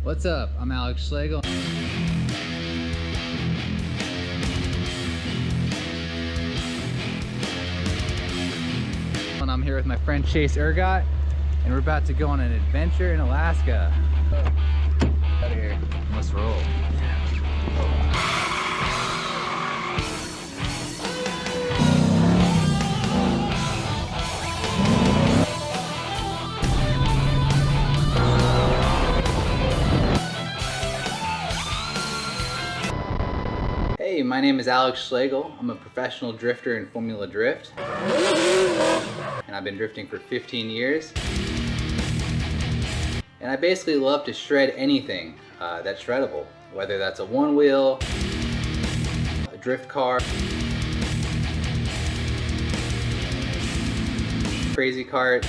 What's up? I'm Alex Schlagel. And I'm here with my friend Chase Ergot, and we're about to go on an adventure in Alaska. Out of here. Let's roll. Hey, my name is Alex Schlagel. I'm a professional drifter in Formula Drift. And I've been drifting for 15 years. And I basically love to shred anything that's shreddable. Whether that's a one wheel, a drift car, crazy cart,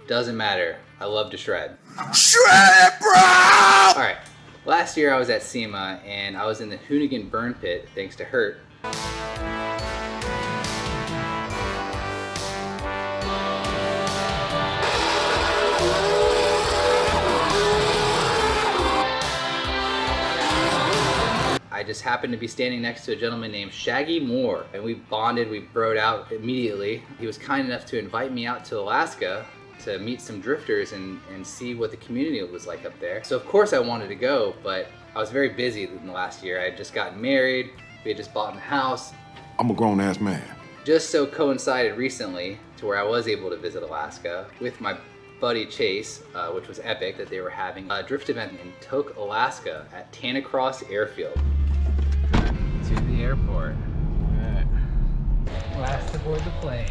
doesn't matter. I love to shred. Shred it, bro! Alright. Last year I was at SEMA and I was in the Hoonigan burn pit thanks to Hurt. I just happened to be standing next to a gentleman named Shaggy Moore, and we bonded, we broed out immediately. He was kind enough to invite me out to Alaska to meet some drifters and see what the community was like up there. So of course I wanted to go, but I was very busy in the last year. I had just gotten married, we had just bought a house. I'm a grown-ass man. Just so coincided recently to where I was able to visit Alaska with my buddy Chase, which was epic, that they were having a drift event in Tok, Alaska at Tanacross Airfield. To the airport. Alright. Last aboard the plane.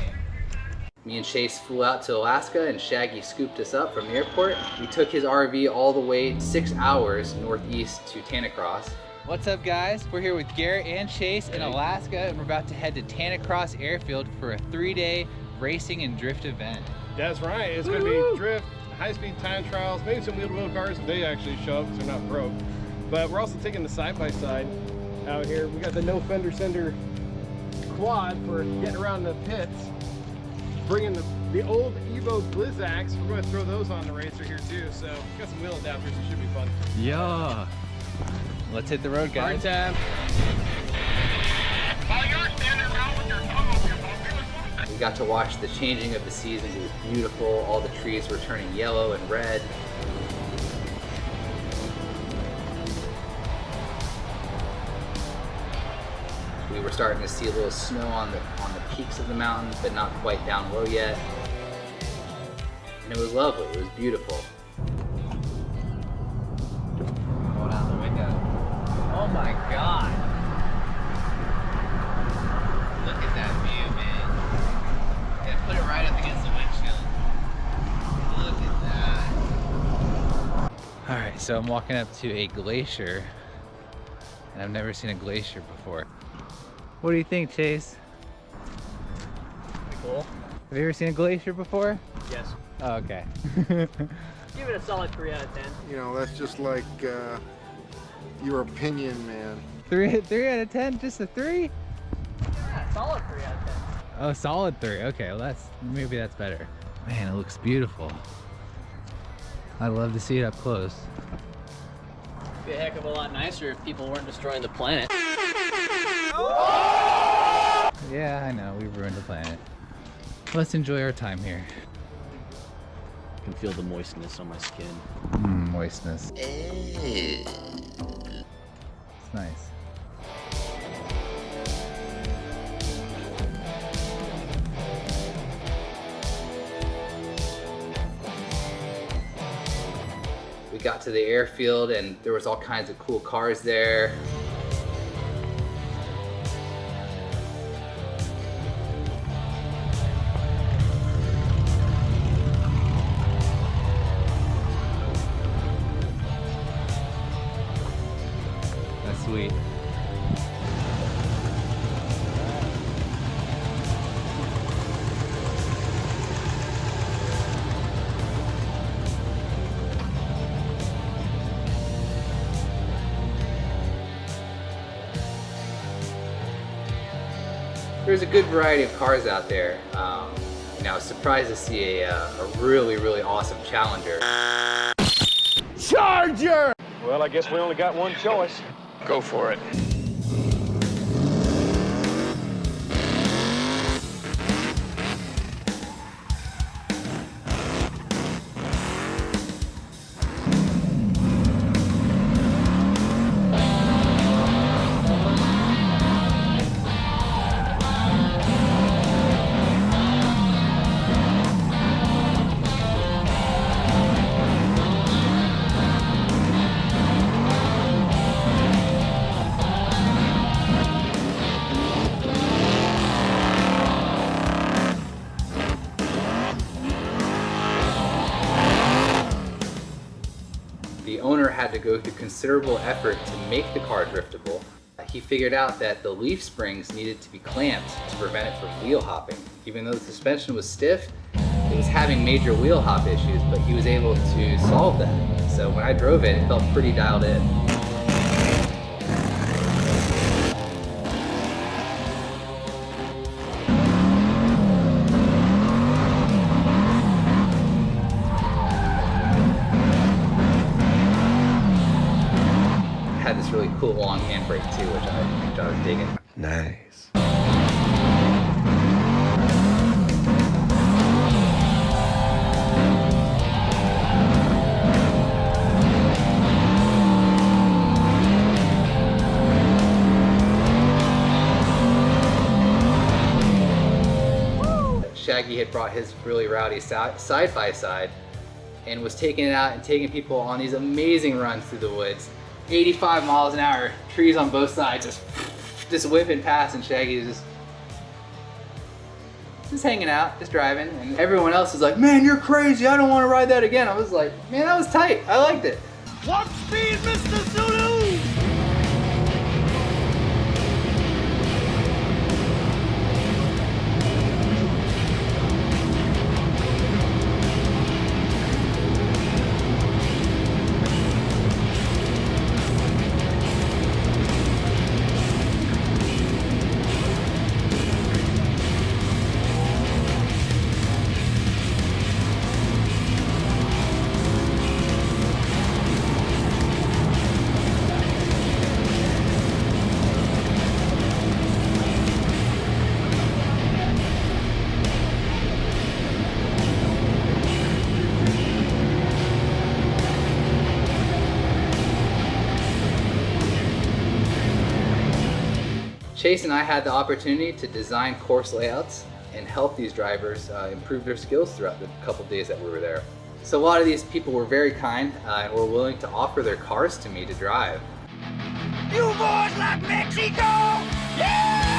Me and Chase flew out to Alaska and Shaggy scooped us up from the airport. We took his RV all the way 6 hours northeast to Tanacross. What's up guys? We're here with Garrett and Chase in Alaska and we're about to head to Tanacross Airfield for a 3-day racing and drift event. That's right, it's going to be drift, high-speed time trials, maybe some wheel-to-wheel cars if they actually show up because they're not broke. But we're also taking the side-by-side out here. We got the no fender sender quad for getting around the pits. Bringing the old Evo Blizzaks. We're going to throw those on the racer here too. So got some wheel adapters. It should be fun. Yeah. Let's hit the road, guys. Time. We got to watch the changing of the seasons. It was beautiful. All the trees were turning yellow and red. We were starting to see a little snow on the peaks of the mountains, but not quite down low yet. And it was lovely. It was beautiful. Roll down the window. Oh my God! Look at that view, man. Yeah, put it right up against the windshield. Look at that. All right, so I'm walking up to a glacier, and I've never seen a glacier before. What do you think, Chase? Pretty cool. Have you ever seen a glacier before? Yes. Oh, okay. Give it a solid 3 out of 10. You know, that's just like your opinion, man. 3 out of 10? Just a 3? Yeah, solid 3 out of 10. Oh, solid 3. Okay, well maybe that's better. Man, it looks beautiful. I'd love to see it up close. It'd be a heck of a lot nicer if people weren't destroying the planet. Yeah, I know, we ruined the planet. Let's enjoy our time here. I can feel the moistness on my skin. Moistness. It's nice. We got to the airfield and there was all kinds of cool cars there. That's sweet. There's a good variety of cars out there. I was surprised to see a really, really awesome Challenger. Charger! Well, I guess we only got one choice. Go for it. The owner had to go through considerable effort to make the car driftable. He figured out that the leaf springs needed to be clamped to prevent it from wheel hopping. Even though the suspension was stiff, it was having major wheel hop issues, but he was able to solve that. So when I drove it, it felt pretty dialed in. Had this really cool long handbrake too, which I was digging. Nice. Shaggy had brought his really rowdy side by side and was taking it out and taking people on these amazing runs through the woods. 85 miles an hour, trees on both sides, just whipping past, and Shaggy is just hanging out, just driving, and everyone else is like, man, you're crazy, I don't want to ride that again. I was like, man, that was tight, I liked it. Walk speed, Mr. Zulu! Chase and I had the opportunity to design course layouts and help these drivers improve their skills throughout the couple days that we were there. So a lot of these people were very kind and were willing to offer their cars to me to drive. You boys like Mexico? Yeah!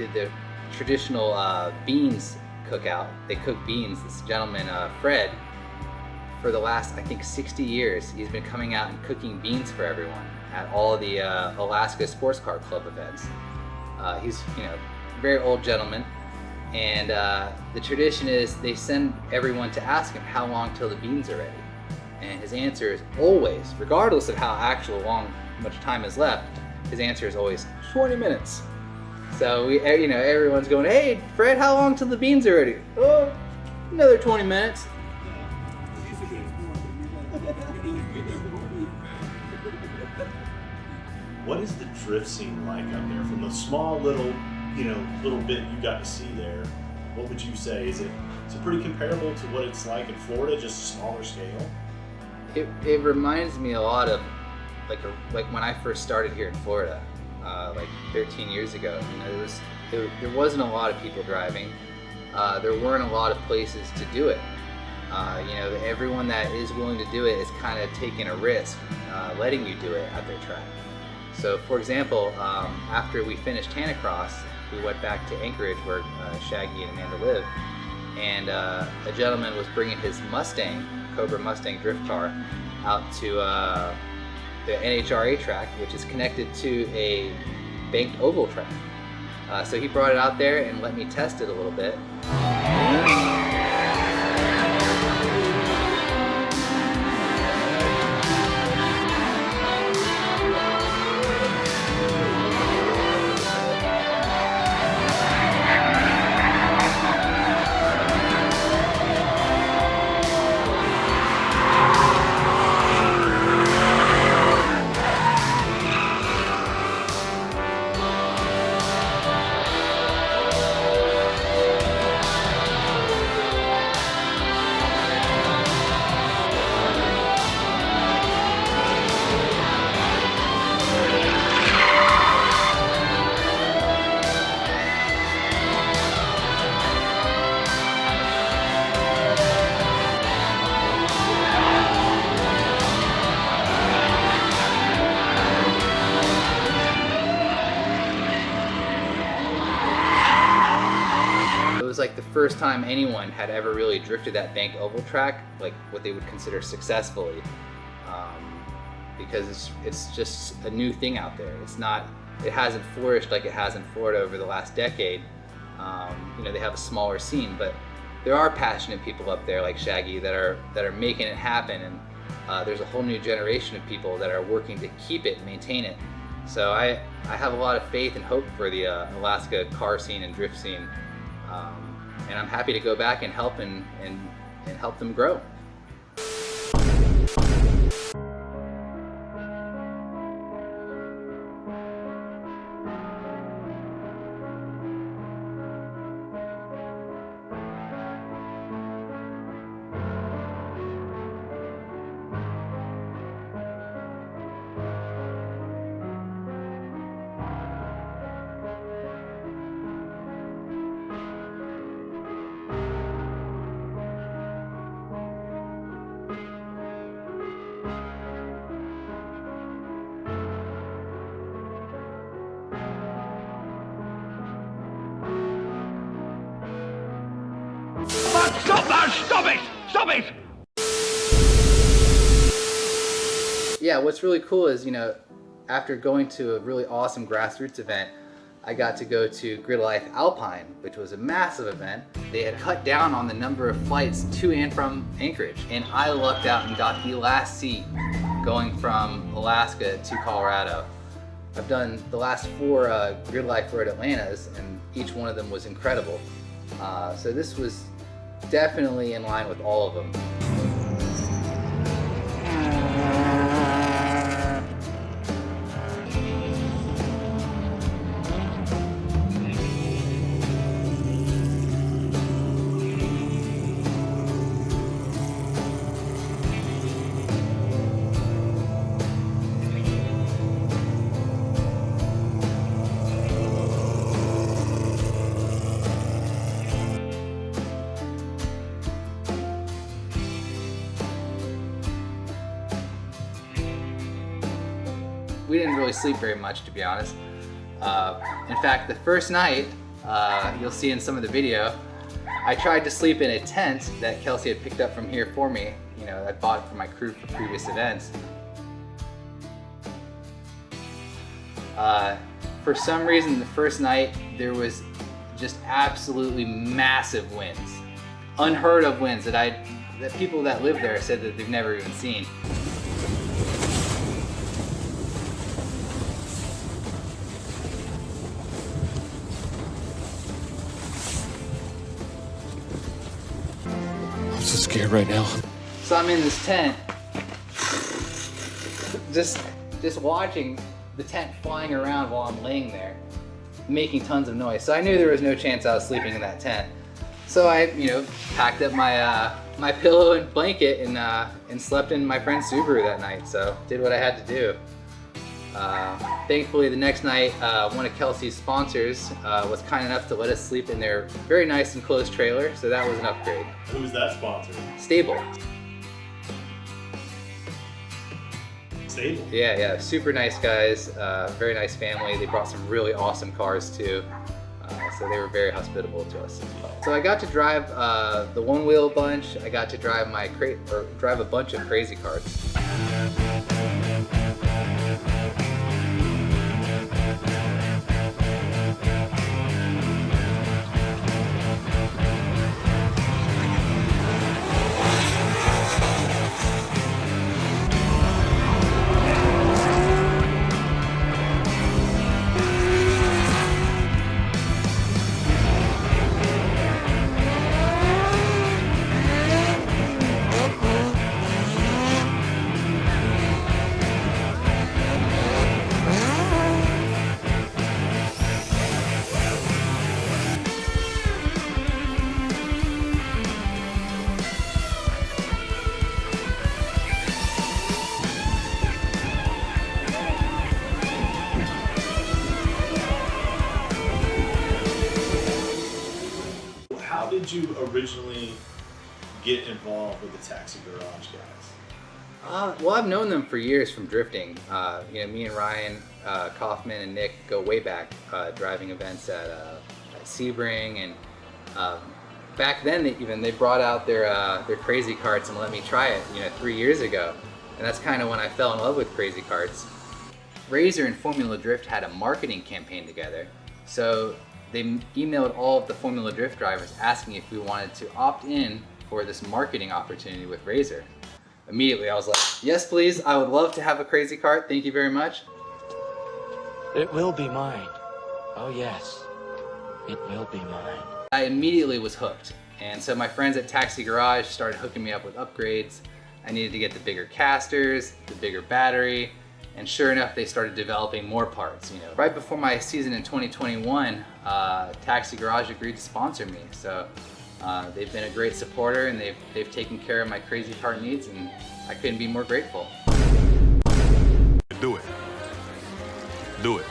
did the traditional beans cookout. They cook beans. This gentleman, Fred, for the last, I think, 60 years, he's been coming out and cooking beans for everyone at all the Alaska Sports Car Club events. He's, a very old gentleman, And the tradition is they send everyone to ask him how long till the beans are ready. And his answer is always, regardless of how much time is left, his answer is always 20 minutes. So everyone's going, hey, Fred, how long till the beans are ready? Oh, another 20 minutes. What is the drift scene like out there? From the small little bit you got to see there, what would you say? Is it pretty comparable to what it's like in Florida, just a smaller scale? It reminds me a lot of like when I first started here in Florida, like 13 years ago. There wasn't a lot of people driving. There weren't a lot of places to do it. Everyone that is willing to do it is kind of taking a risk, letting you do it at their track. So, for example, after we finished Tanacross, we went back to Anchorage where Shaggy and Amanda live, and a gentleman was bringing his Cobra Mustang drift car out to the NHRA track, which is connected to a banked oval track. So he brought it out there and let me test it a little bit. It was like the first time anyone had ever really drifted that banked oval track, like what they would consider successfully, because it's just a new thing out there. It hasn't flourished like it has in Florida over the last decade. They have a smaller scene, but there are passionate people up there like Shaggy that are making it happen, and there's a whole new generation of people that are working to keep it and maintain it. So I have a lot of faith and hope for the Alaska car scene and drift scene. And I'm happy to go back and help and help them grow. Stop that! Stop it! Stop it! Yeah, what's really cool is, after going to a really awesome grassroots event, I got to go to Grid Life Alpine, which was a massive event. They had cut down on the number of flights to and from Anchorage, and I lucked out and got the last seat going from Alaska to Colorado. I've done the last 4 Grid Life Road Atlantas, and each one of them was incredible. So this was definitely in line with all of them. We didn't really sleep very much, to be honest. In fact, the first night, you'll see in some of the video, I tried to sleep in a tent that Kelsey had picked up from here for me. I bought it for my crew for previous events. For some reason, the first night, there was just absolutely massive winds. Unheard of winds that people that live there said that they've never even seen. I'm so scared right now. So I'm in this tent, just watching the tent flying around while I'm laying there, making tons of noise. So I knew there was no chance I was sleeping in that tent. So I, packed up my pillow and blanket and slept in my friend's Subaru that night. So did what I had to do. Thankfully, the next night, one of Kelsey's sponsors was kind enough to let us sleep in their very nice and close trailer. So that was an upgrade. Who was that sponsor? Stable. Stable. Yeah, super nice guys, very nice family. They brought some really awesome cars too, so they were very hospitable to us as well. So I got to drive the one wheel bunch. I got to drive drive a bunch of crazy karts. How did you originally get involved with the Taxi Garage guys? Well, I've known them for years from drifting. Me and Ryan Kaufman and Nick go way back, driving events at Sebring, and back then they brought out their crazy karts and let me try it 3 years ago, and that's kind of when I fell in love with crazy karts. Razor and Formula Drift had a marketing campaign together, so they emailed all of the Formula Drift drivers asking if we wanted to opt in for this marketing opportunity with Razor. Immediately I was like, yes please, I would love to have a crazy kart, thank you very much. It will be mine. Oh yes, it will be mine. I immediately was hooked, and so my friends at Taxi Garage started hooking me up with upgrades. I needed to get the bigger casters, the bigger battery, and sure enough, they started developing more parts. Right before my season in 2021, Taxi Garage agreed to sponsor me. So they've been a great supporter, and they've taken care of my crazy kart needs, and I couldn't be more grateful. Do it. Do it.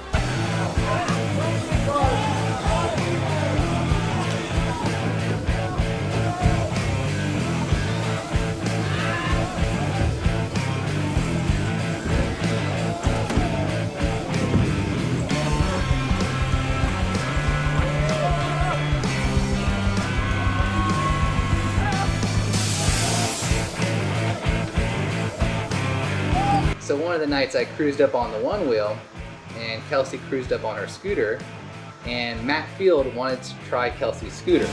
So one of the nights I cruised up on the one wheel, and Kelsey cruised up on her scooter, and Matt Field wanted to try Kelsey's scooter.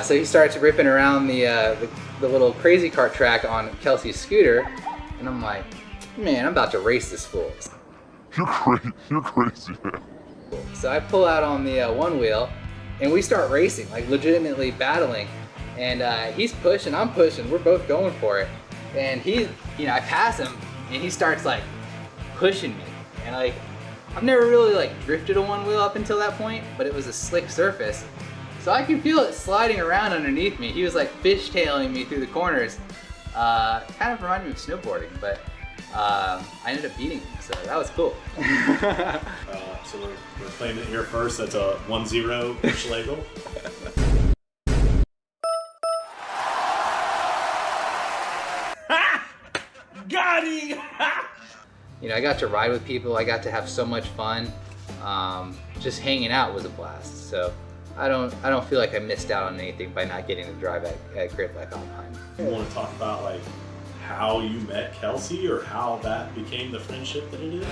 So he starts ripping around the little crazy kart track on Kelsey's scooter, and I'm like, man, I'm about to race this fool. You're crazy, man. So I pull out on the one wheel, and we start racing, like legitimately battling. And he's pushing, I'm pushing, we're both going for it. And I pass him, and he starts like pushing me. And I've never really drifted a one wheel up until that point, but it was a slick surface. So I can feel it sliding around underneath me. He was like fishtailing me through the corners. Kind of reminded me of snowboarding, but I ended up beating him, so that was cool. So we're claiming it here first. That's a 1-0 for Schlagel. Got him! I got to ride with people. I got to have so much fun. Just hanging out was a blast. So I don't feel like I missed out on anything by not getting to drive at Great Black Alpine. You want to talk about like how you met Kelsey or how that became the friendship that it is?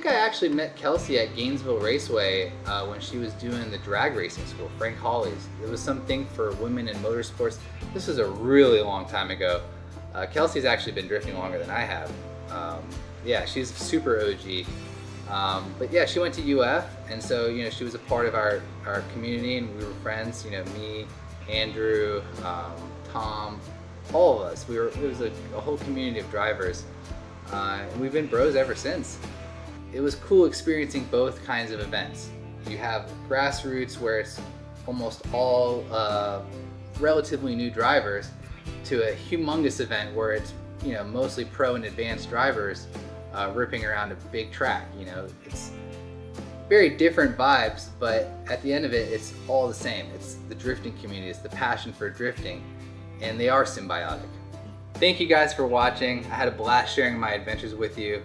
I actually met Kelsey at Gainesville Raceway when she was doing the drag racing school, Frank Hawley's. It was something for women in motorsports. This was a really long time ago. Kelsey's actually been drifting longer than I have. Yeah, she's super OG. But yeah, she went to UF, and so she was a part of our community, and we were friends. Me, Andrew, Tom, all of us. It was a whole community of drivers, and we've been bros ever since. It was cool experiencing both kinds of events. You have grassroots where it's almost all relatively new drivers, to a humongous event where it's mostly pro and advanced drivers ripping around a big track. It's very different vibes, but at the end of it, it's all the same. It's the drifting community, it's the passion for drifting, and they are symbiotic. Thank you guys for watching. I had a blast sharing my adventures with you.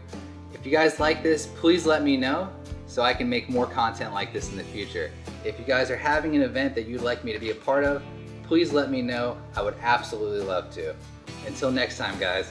If you guys like this, please let me know so I can make more content like this in the future. If you guys are having an event that you'd like me to be a part of, please let me know. I would absolutely love to. Until next time, guys.